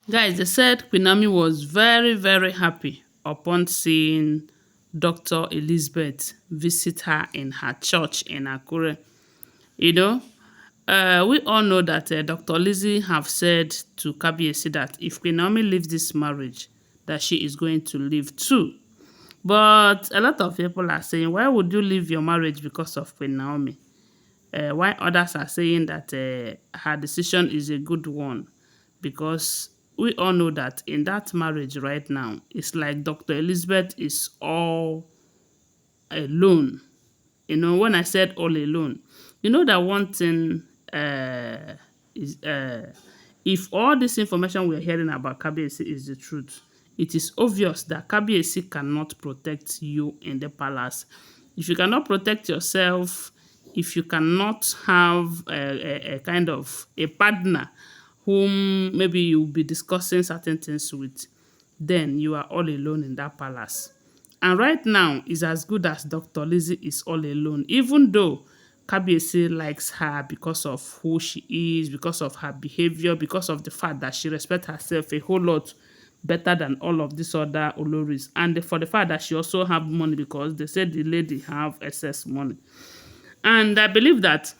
Guys, they said Queen Naomi was very, very happy upon seeing Dr. Elizabeth visit her in her church in Akure. You know, we all know that Dr. Lizzie have said to Kabiyesi that if Queen Naomi leaves this marriage, that she is going to leave too. But a lot of people are saying, why would you leave your marriage because of Queen Naomi? Why others are saying that her decision is a good one, because we all know that in that marriage right now, it's like Dr. Elizabeth is all alone. You know, when I said all alone, you know that one thing is if all this information we're hearing about Kabiyesi is the truth, it is obvious that Kabiyesi cannot protect you in the palace. If you cannot protect yourself, if you cannot have a kind of a partner whom maybe you'll be discussing certain things with, then you are all alone in that palace. And right now is as good as Dr. Lizzie is all alone, even though Kabiyesi likes her because of who she is, because of her behavior, because of the fact that she respects herself a whole lot better than all of these other Oloris, and for the fact that she also have money because they said the lady have excess money. And I believe that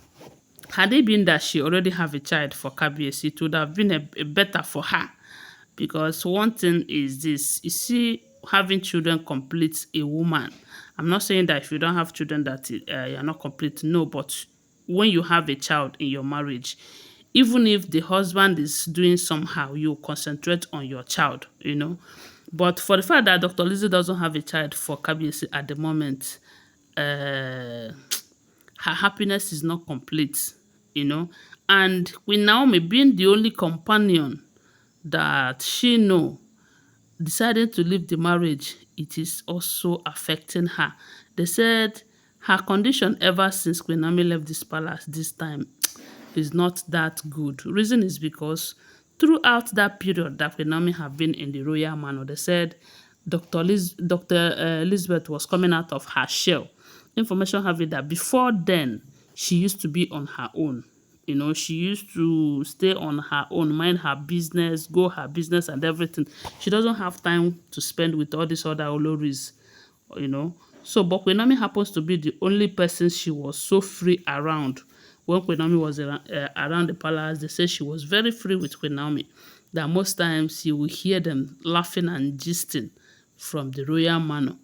had it been that she already have a child for Kabiyesi, it would have been a better for her. Because one thing is this, you see, having children completes a woman. I'm not saying that if you don't have children that you're not complete. No, but when you have a child in your marriage, even if the husband is doing somehow, you concentrate on your child, you know. But for the fact that Dr. Lizzie doesn't have a child for Kabiyesi at the moment, uh, her happiness is not complete, you know. And with Naomi being the only companion that she know deciding to leave the marriage, it is also affecting her. They said her condition ever since Queen Naomi left this palace this time is not that good. Reason is because throughout that period that Queen Naomi have been in the royal manor, they said Dr. Elizabeth was coming out of her shell. Information have it that before then, she used to be on her own. You know, she used to stay on her own, mind her business, go her business and everything. She doesn't have time to spend with all these other Oloris, you know. So, but Queen Naomi happens to be the only person she was so free around. When Queen Naomi was around the palace, they say she was very free with Queen Naomi. That most times you will hear them laughing and gisting from the royal manor.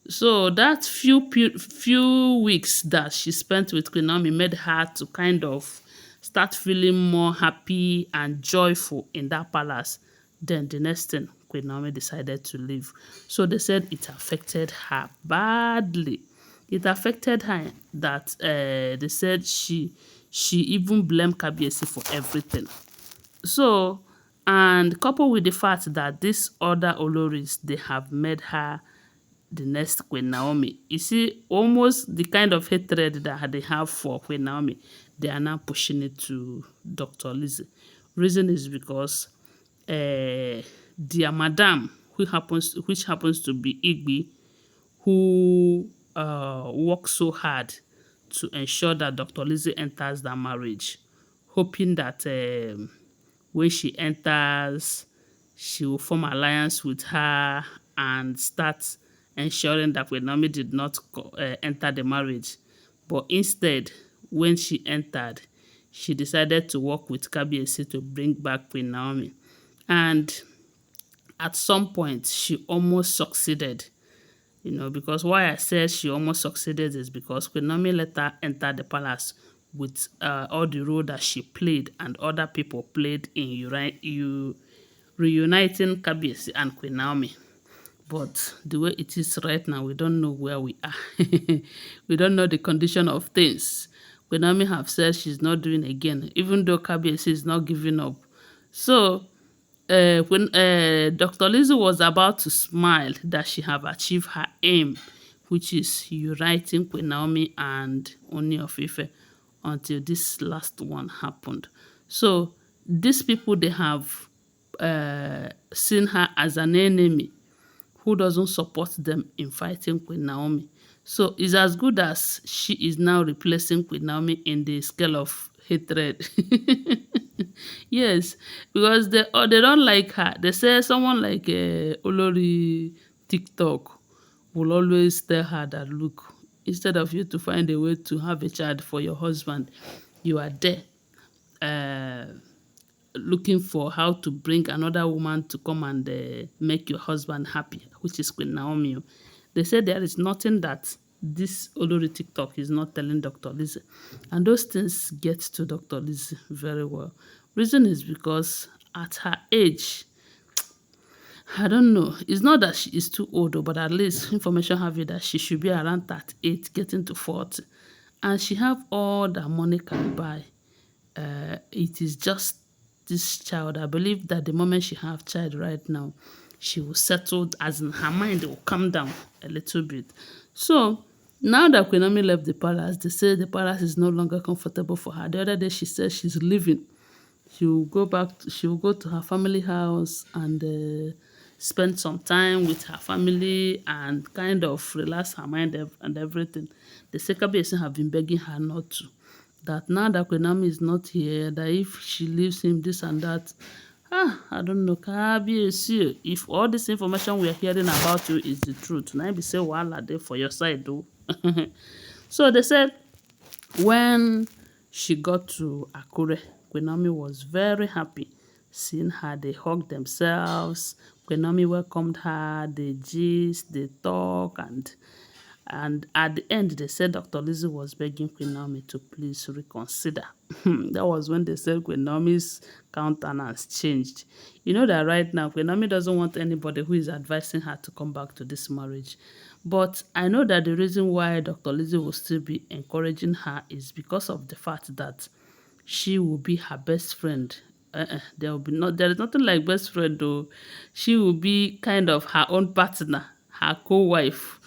So that few weeks that she spent with Queen Naomi made her to kind of start feeling more happy and joyful in that palace. Then the next thing, Queen Naomi decided to leave. So they said it affected her badly. It affected her that they said she even blamed Kabiyesi for everything. So, and coupled with the fact that these other Oloris, they have made her the next Queen Naomi. You see, almost the kind of hatred that they have for Queen Naomi, they are now pushing it to Dr. Lizzie. Reason is because their madam, which happens to be Igbi, who works so hard to ensure that Dr. Lizzie enters that marriage, hoping that when she enters, she will form alliance with her and start ensuring that Queen Naomi did not enter the marriage. But instead, when she entered, she decided to work with Kabiyesi to bring back Queen Naomi. And at some point, she almost succeeded. You know, because why I said she almost succeeded is because Queen Naomi later entered the palace with all the role that she played and other people played in reuniting Kabiyesi and Queen Naomi. But the way it is right now, we don't know where we are. We don't know the condition of things. Queen Naomi have said she's not doing again, even though Kabiyesi is not giving up. So when Dr. Lizzie was about to smile that she have achieved her aim, which is uniting Queen Naomi and Ooni of Ife, until this last one happened. So these people, they have seen her as an enemy who doesn't support them in fighting Queen Naomi. So it's as good as she is now replacing Queen Naomi in the scale of hatred. Yes, because they don't like her. They say someone like Olori TikTok will always tell her that, look, instead of you to find a way to have a child for your husband, you are there uh, looking for how to bring another woman to come and make your husband happy, which is Queen Naomi. They say there is nothing that this Olori TikTok is not telling Dr. Lizzie. And those things get to Dr. Lizzie very well. Reason is because at her age, I don't know. It's not that she is too old, but at least information have it that she should be around 38, getting to 40. And she have all that money can buy. It is just this child. I believe that the moment she have child right now, she will settle, as in her mind will calm down a little bit. So now that Queen Naomi left the palace, they say the palace is no longer comfortable for her. The other day she said she's leaving. She will go to her family house and spend some time with her family and kind of relax her mind and everything. The Kabiyesi have been begging her not to. That now that Queen Naomi is not here, that if she leaves him this and that, I don't know, Kabiyesi, if all this information we are hearing about you is the truth, now be say wahala dey for your side though. So they said when she got to Akure, Queen Naomi was very happy seeing her. They hugged themselves. Queen Naomi welcomed her. They gist, they talk, and at the end they said Dr. Lizzie was begging Queen Naomi to please reconsider. That was when they said Queen Naomi's countenance changed. You know that right now Queen Naomi doesn't want anybody who is advising her to come back to this marriage. But I know that the reason why Dr. Lizzie will still be encouraging her is because of the fact that she will be her best friend. There is nothing like best friend though. She will be kind of her own partner, her co-wife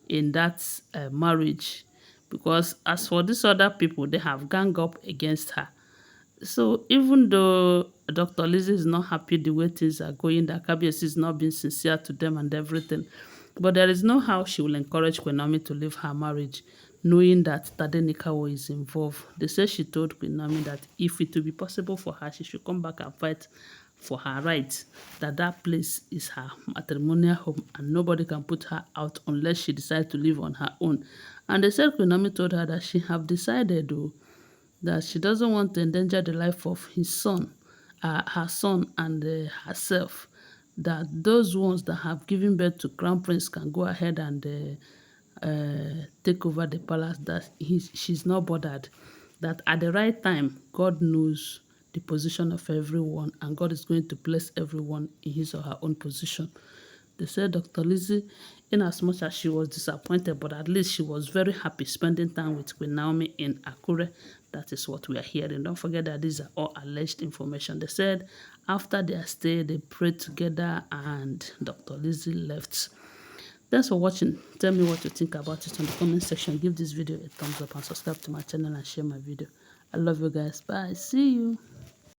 in that marriage. Because as for these other people, they have gang up against her. So even though Dr. Lizzie is not happy the way things are going, that Kabiyesi is not being sincere to them and everything, but there is no how she will encourage Queen Naomi to leave her marriage, knowing that Tadenikawo is involved. They say she told Queen Naomi that if it will be possible for her, she should come back and fight for her rights, that that place is her matrimonial home and nobody can put her out unless she decides to live on her own. And they said Queen Naomi told her that she have decided though, that she doesn't want to endanger the life of his son, her son and herself, that those ones that have given birth to Crown Prince can go ahead and take over the palace, that she's not bothered, that at the right time, God knows the position of everyone and God is going to place everyone in his or her own position. They said Dr. Lizzie, in as much as she was disappointed, but at least she was very happy spending time with Queen Naomi in Akure. That is what we are hearing. Don't forget that these are all alleged information. They said after their stay, they prayed together and Dr. Lizzie left. Thanks for watching. Tell me what you think about it in the comment section. Give this video a thumbs up and subscribe to my channel and share my video. I love you guys. Bye. See you.